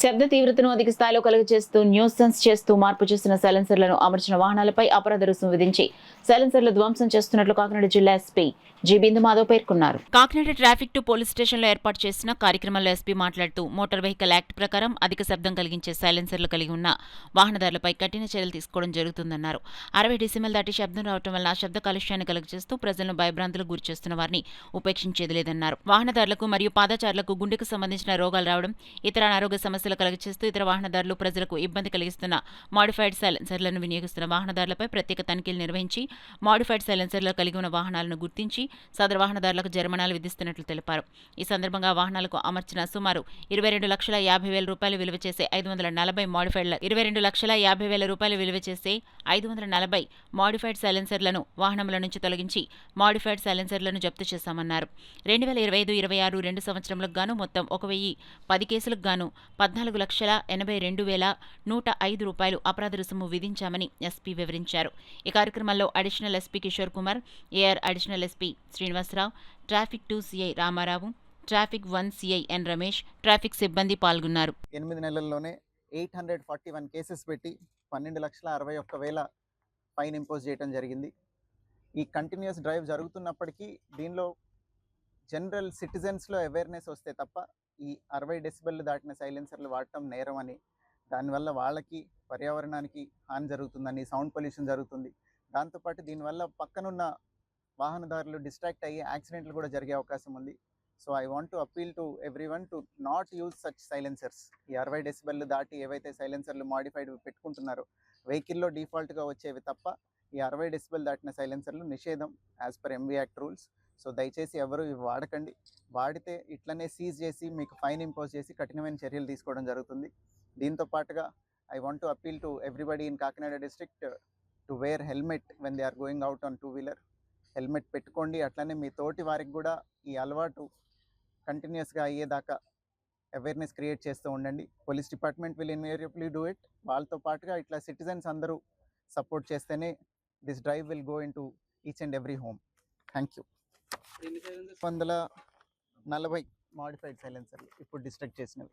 శబ్ద తీవ్రతను అధిక స్థాయిలో కలుగజేస్తూ న్యూసెన్స్ చేస్తూ మార్పు చేసిన సైలెన్సర్లను అమర్చిన వాహనాలపై అపరాధ రుసుము విధించి సైలెన్సర్లు ధ్వంసం చేస్తున్నట్లు కాకినాడ జిల్లా ఎస్పీ జి బిందు మాధవ్ పేర్కొన్నారు. కాకినాడ ట్రాఫిక్ టు పోలీస్ స్టేషన్లో ఏర్పాటు చేసిన కార్యక్రమంలో ఎస్పీ మాట్లాడుతూ మోటార్ వెహికల్ యాక్ట్ ప్రకారం అధిక శబ్దం కలిగించే సైలెన్సర్లు కలిగి ఉన్న వాహనదారులపై కఠిన చర్యలు తీసుకోవడం జరుగుతుందన్నారు. 60 డెసిమల్ దాటి శబ్దం రావడం వల్ల శబ్ద కాలుష్యాన్ని కలుగజేస్తూ ప్రజలను భయభ్రాంతులకు గురిచేస్తున్న వారిని ఉపేక్షించేది లేదన్నారు. వాహనదారులకు మరియు పాదచారులకు గుండెకు సంబంధించిన రోగాలు రావడం, ఇతర అనారోగ్య సమస్యలు కలుగజేస్తూ ఇతర వాహనదారులు ప్రజలకు ఇబ్బంది కలిగిస్తున్న మాడిఫైడ్ సైలెన్సర్లను వినియోగిస్తున్న వాహనదారులపై ప్రత్యేక తనిఖీలు నిర్వహించి మాడిఫైడ్ సైలెన్సర్లు కలిగి ఉన్న వాహనాలను గుర్తించి సదరు వాహనదారులకు జరిమానాలు విధిస్తున్నట్లు తెలిపారు. ఈ సందర్భంగా వాహనాలకు అమర్చిన సుమారు 22,50,000 రూపాయలు విలువ చేసే 540 మాడిఫైడ్ 22,50,000 రూపాయలు విలువ చేసే 540 మాడిఫైడ్ సైలెన్సర్లను వాహనముల నుంచి తొలగించి మాడిఫైడ్ సైలెన్సర్లను జప్తు చేశామన్నారు. 2025-26 2 సంవత్సరములకు గాను మొత్తం 1,010 కేసులకు గాను 14,82,105 రూపాయలు అపరాధ రుసుము విధించామని ఎస్పీ వివరించారు. ఈ కార్యక్రమంలో additional SP Kishore Kumar, AR additional SP Srinivasa Rao, traffic 2 CI Rama Rao, traffic 1 CI N Ramesh, traffic సిబ్బంది పాల్గొన్నారు. 8 నెలల్లోనే 841 కేసెస్ పెట్టి 12,61,000 ఫైన్ ఇంపోజ్ చేయడం జరిగింది. ఈ కంటిన్యూస్ డ్రైవ్ జరుగుతున్నప్పటికీ దీనిలో జనరల్ సిటిజన్స్లో అవేర్నెస్ వస్తే తప్ప ఈ 60 డెసిబెల్ దాటిన సైలెన్సర్లు వాడటం నేరం అని, దానివల్ల వాళ్ళకి పర్యావరణానికి హాని జరుగుతుందని, సౌండ్ పొల్యూషన్ జరుగుతుంది. దాంతోపాటు దీనివల్ల పక్కనున్న వాహనదారులు డిస్ట్రాక్ట్ అయ్యి యాక్సిడెంట్లు కూడా జరిగే అవకాశం ఉంది. So I want to appeal to everyone to not use such silencers. ఈ 60 డెసిబెల్ దాటి ఏవైతే సైలెన్సర్లు మాడిఫైడ్ పెట్టుకుంటున్నారో వెహికల్లో డిఫాల్ట్గా వచ్చేవి తప్ప ఈ 60 డెసిబెల్ దాటిన సైలెన్సర్లు నిషేధం as per MV act rules. So దయచేసి ఎవరు ఇవి వాడకండి. వాడితే ఇట్లనే సీజ్ చేసి మీకు ఫైన్ ఇంపోజ్ చేసి కఠినమైన చర్యలు తీసుకోవడం జరుగుతుంది. దీంతో పాటుగా I want to appeal to everybody in Kakinada district to wear helmet when they are going out on two wheeler. Helmet పెట్టుకోండి. అట్లనే మీ తోటి వారికి కూడా ఈ అలవాటు కంటిన్యూస్గా అయ్యేదాకా అవేర్నెస్ క్రియేట్ చేస్తూ ఉండండి. Police department will invariably do it. వాళ్ళతో పాటుగా ఇట్లా సిటిజన్స్ అందరూ సపోర్ట్ చేస్తేనే this drive will go in to each and every home. Thank you. 140 modified సైలెన్సర్లు ఇప్పుడు డిస్ట్రక్ట్ చేసినవి.